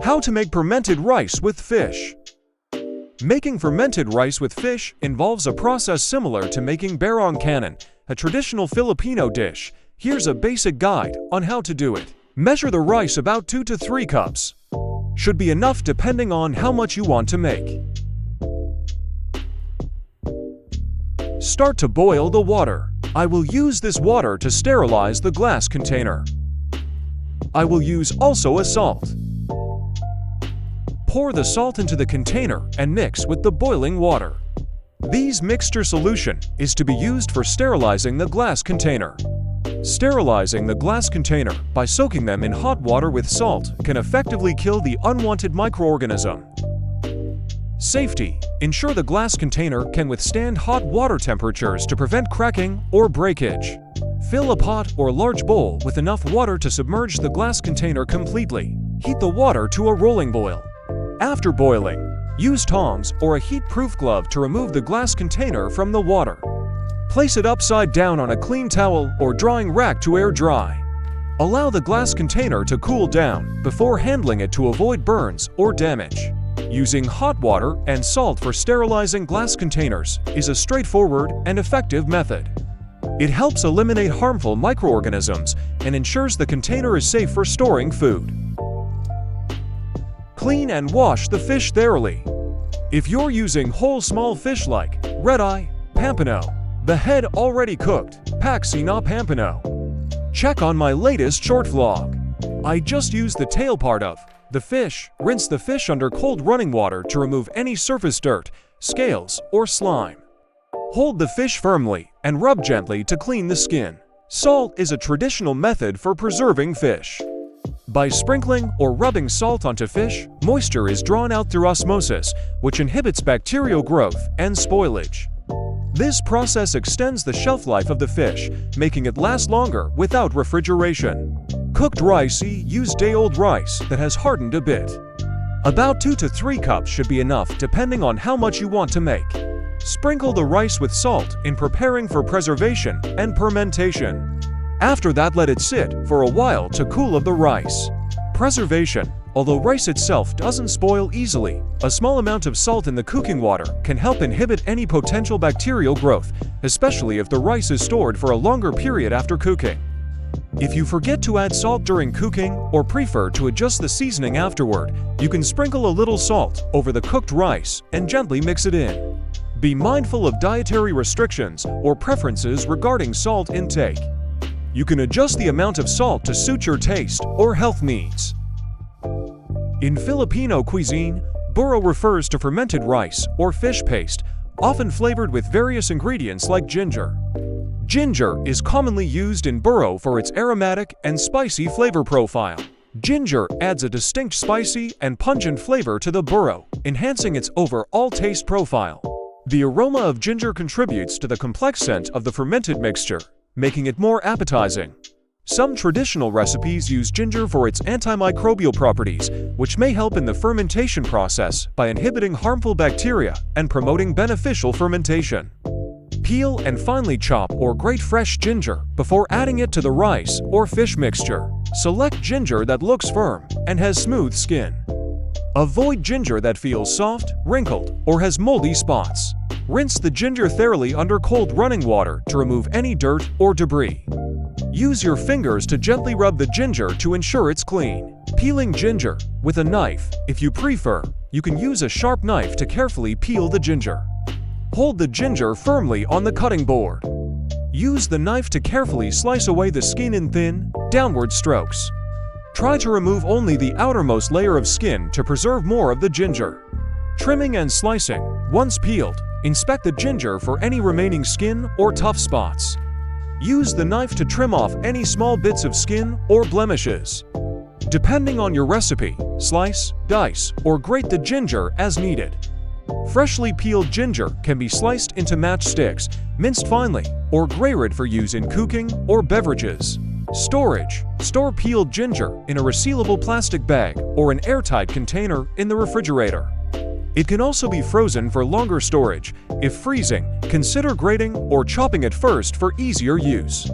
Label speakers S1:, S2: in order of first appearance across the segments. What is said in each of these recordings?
S1: How to make fermented rice with fish. Making fermented rice with fish involves a process similar to making burong kanin, a traditional Filipino dish. Here's a basic guide on how to do it. Measure the rice about 2 to 3 cups. Should be enough depending on how much you want to make. Start to boil the water. I will use this water to sterilize the glass container. I will use also a salt. Pour the salt into the container and mix with the boiling water. This mixture solution is to be used for sterilizing the glass container. Sterilizing the glass container by soaking them in hot water with salt can effectively kill the unwanted microorganism. Safety. Ensure the glass container can withstand hot water temperatures to prevent cracking or breakage. Fill a pot or large bowl with enough water to submerge the glass container completely. Heat the water to a rolling boil. After boiling, use tongs or a heat-proof glove to remove the glass container from the water. Place it upside down on a clean towel or drying rack to air dry. Allow the glass container to cool down before handling it to avoid burns or damage. Using hot water and salt for sterilizing glass containers is a straightforward and effective method. It helps eliminate harmful microorganisms and ensures the container is safe for storing food. Clean and wash the fish thoroughly. If you're using whole small fish like red-eye, pampano, the head already cooked, paksina pampano. Check on my latest short vlog. I just used the tail part of the fish. Rinse the fish under cold running water to remove any surface dirt, scales, or slime. Hold the fish firmly and rub gently to clean the skin. Salt is a traditional method for preserving fish. By sprinkling or rubbing salt onto fish, moisture is drawn out through osmosis, which inhibits bacterial growth and spoilage. This process extends the shelf life of the fish, making it last longer without refrigeration. Cooked rice. Use day-old rice that has hardened a bit. About 2 to 3 cups should be enough depending on how much you want to make. Sprinkle the rice with salt in preparing for preservation and fermentation. After that, let it sit for a while to cool of the rice. Preservation. Although rice itself doesn't spoil easily, a small amount of salt in the cooking water can help inhibit any potential bacterial growth, especially if the rice is stored for a longer period after cooking. If you forget to add salt during cooking or prefer to adjust the seasoning afterward, you can sprinkle a little salt over the cooked rice and gently mix it in. Be mindful of dietary restrictions or preferences regarding salt intake. You can adjust the amount of salt to suit your taste or health needs. In Filipino cuisine, buro refers to fermented rice or fish paste, often flavored with various ingredients like ginger. Ginger is commonly used in buro for its aromatic and spicy flavor profile. Ginger adds a distinct spicy and pungent flavor to the buro, enhancing its overall taste profile. The aroma of ginger contributes to the complex scent of the fermented mixture, making it more appetizing. Some traditional recipes use ginger for its antimicrobial properties, which may help in the fermentation process by inhibiting harmful bacteria and promoting beneficial fermentation. Peel and finely chop or grate fresh ginger before adding it to the rice or fish mixture. Select ginger that looks firm and has smooth skin. Avoid ginger that feels soft, wrinkled, or has moldy spots. Rinse the ginger thoroughly under cold running water to remove any dirt or debris. Use your fingers to gently rub the ginger to ensure it's clean. Peeling ginger with a knife. If you prefer, you can use a sharp knife to carefully peel the ginger. Hold the ginger firmly on the cutting board. Use the knife to carefully slice away the skin in thin, downward strokes. Try to remove only the outermost layer of skin to preserve more of the ginger. Trimming and slicing. Once peeled, inspect the ginger for any remaining skin or tough spots. Use the knife to trim off any small bits of skin or blemishes. Depending on your recipe, slice, dice, or grate the ginger as needed. Freshly peeled ginger can be sliced into matchsticks, minced finely, or grated for use in cooking or beverages. Storage. Store peeled ginger in a resealable plastic bag or an airtight container in the refrigerator. It can also be frozen for longer storage. If freezing, consider grating or chopping it first for easier use.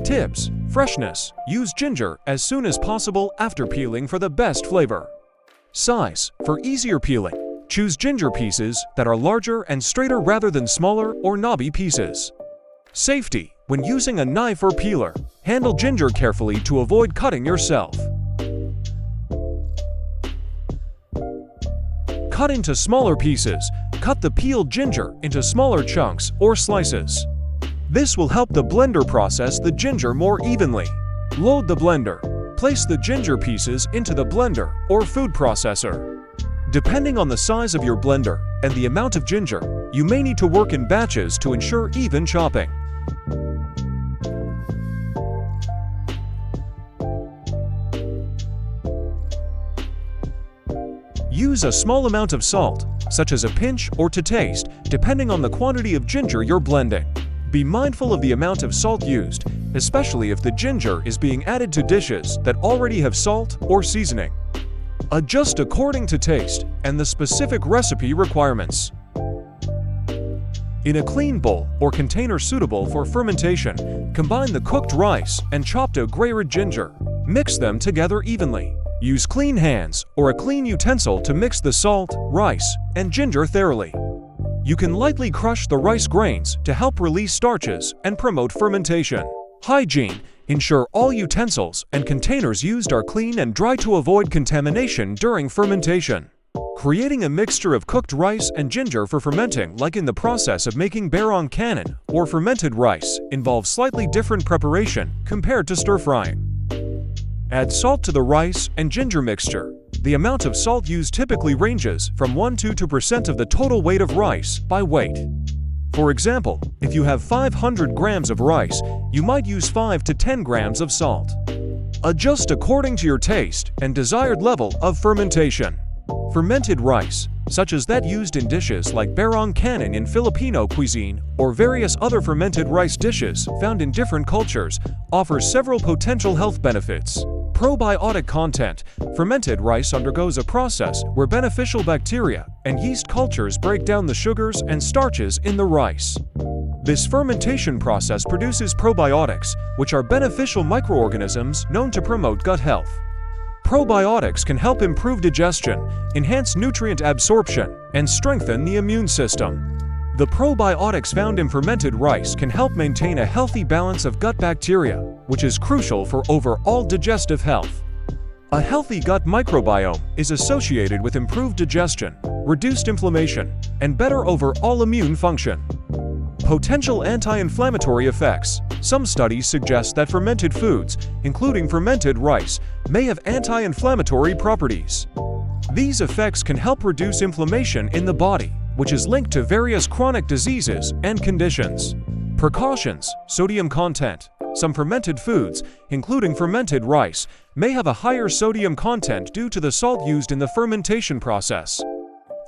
S1: Tips: freshness. Use ginger as soon as possible after peeling for the best flavor. Size: for easier peeling, choose ginger pieces that are larger and straighter rather than smaller or knobby pieces. Safety: when using a knife or peeler, handle ginger carefully to avoid cutting yourself. Cut into smaller pieces. Cut the peeled ginger into smaller chunks or slices. This will help the blender process the ginger more evenly. Load the blender. Place the ginger pieces into the blender or food processor. Depending on the size of your blender and the amount of ginger, you may need to work in batches to ensure even chopping. Use a small amount of salt, such as a pinch or to taste, depending on the quantity of ginger you're blending. Be mindful of the amount of salt used, especially if the ginger is being added to dishes that already have salt or seasoning. Adjust according to taste and the specific recipe requirements. In a clean bowl or container suitable for fermentation, combine the cooked rice and chopped grated ginger. Mix them together evenly. Use clean hands or a clean utensil to mix the salt, rice, and ginger thoroughly. You can lightly crush the rice grains to help release starches and promote fermentation. Hygiene: ensure all utensils and containers used are clean and dry to avoid contamination during fermentation. Creating a mixture of cooked rice and ginger for fermenting, like in the process of making burong kanin or fermented rice, involves slightly different preparation compared to stir-frying. Add salt to the rice and ginger mixture. The amount of salt used typically ranges from 1 to 2% of the total weight of rice by weight. For example, if you have 500 grams of rice, you might use 5 to 10 grams of salt. Adjust according to your taste and desired level of fermentation. Fermented rice, such as that used in dishes like burong kanin in Filipino cuisine or various other fermented rice dishes found in different cultures, offers several potential health benefits. Probiotic content: fermented rice undergoes a process where beneficial bacteria and yeast cultures break down the sugars and starches in the rice. This fermentation process produces probiotics, which are beneficial microorganisms known to promote gut health. Probiotics can help improve digestion, enhance nutrient absorption, and strengthen the immune system. The probiotics found in fermented rice can help maintain a healthy balance of gut bacteria, which is crucial for overall digestive health. A healthy gut microbiome is associated with improved digestion, reduced inflammation, and better overall immune function. Potential anti-inflammatory effects: some studies suggest that fermented foods, including fermented rice, may have anti-inflammatory properties. These effects can help reduce inflammation in the body, which is linked to various chronic diseases and conditions. Precautions: sodium content. Some fermented foods, including fermented rice, may have a higher sodium content due to the salt used in the fermentation process.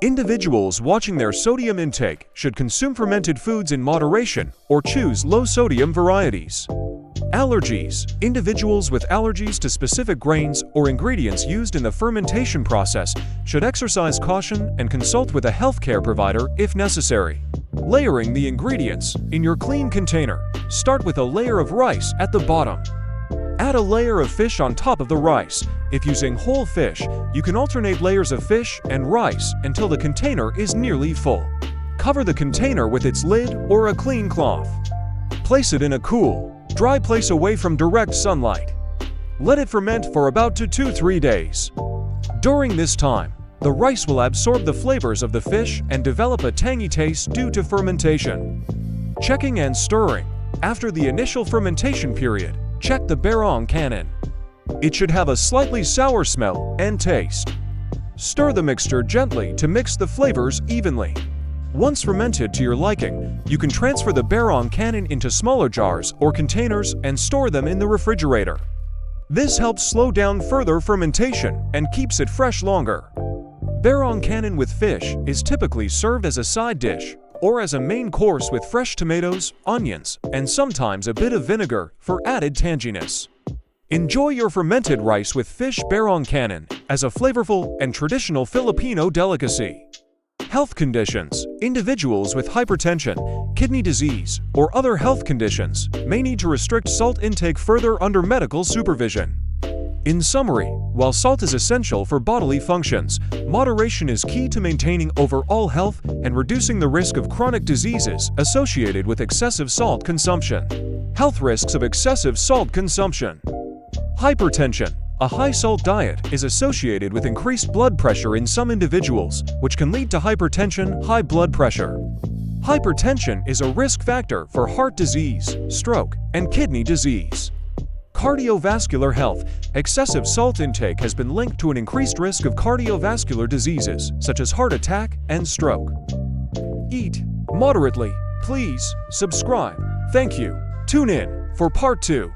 S1: Individuals watching their sodium intake should consume fermented foods in moderation or choose low-sodium varieties. Allergies: individuals with allergies to specific grains or ingredients used in the fermentation process should exercise caution and consult with a healthcare provider if necessary. Layering the ingredients: in your clean container, start with a layer of rice at the bottom. Add a layer of fish on top of the rice. If using whole fish, you can alternate layers of fish and rice until the container is nearly full. Cover the container with its lid or a clean cloth. Place it in a cool, dry place away from direct sunlight. Let it ferment for about 2 to 3 days. During this time, the rice will absorb the flavors of the fish and develop a tangy taste due to fermentation. Checking and stirring: after the initial fermentation period, check the burong kanin. It should have a slightly sour smell and taste. Stir the mixture gently to mix the flavors evenly. Once fermented to your liking, you can transfer the burong kanin into smaller jars or containers and store them in the refrigerator. This helps slow down further fermentation and keeps it fresh longer. Burong kanin with fish is typically served as a side dish or as a main course with fresh tomatoes, onions, and sometimes a bit of vinegar for added tanginess. Enjoy your fermented rice with fish burong kanin as a flavorful and traditional Filipino delicacy. Health conditions: individuals with hypertension, kidney disease, or other health conditions may need to restrict salt intake further under medical supervision. In summary, while salt is essential for bodily functions, moderation is key to maintaining overall health and reducing the risk of chronic diseases associated with excessive salt consumption. Health risks of excessive salt consumption. Hypertension. A high-salt diet is associated with increased blood pressure in some individuals, which can lead to hypertension, high blood pressure. Hypertension is a risk factor for heart disease, stroke, and kidney disease. Cardiovascular health. Excessive salt intake has been linked to an increased risk of cardiovascular diseases, such as heart attack and stroke. Eat moderately. Please subscribe. Thank you. Tune in for part 2.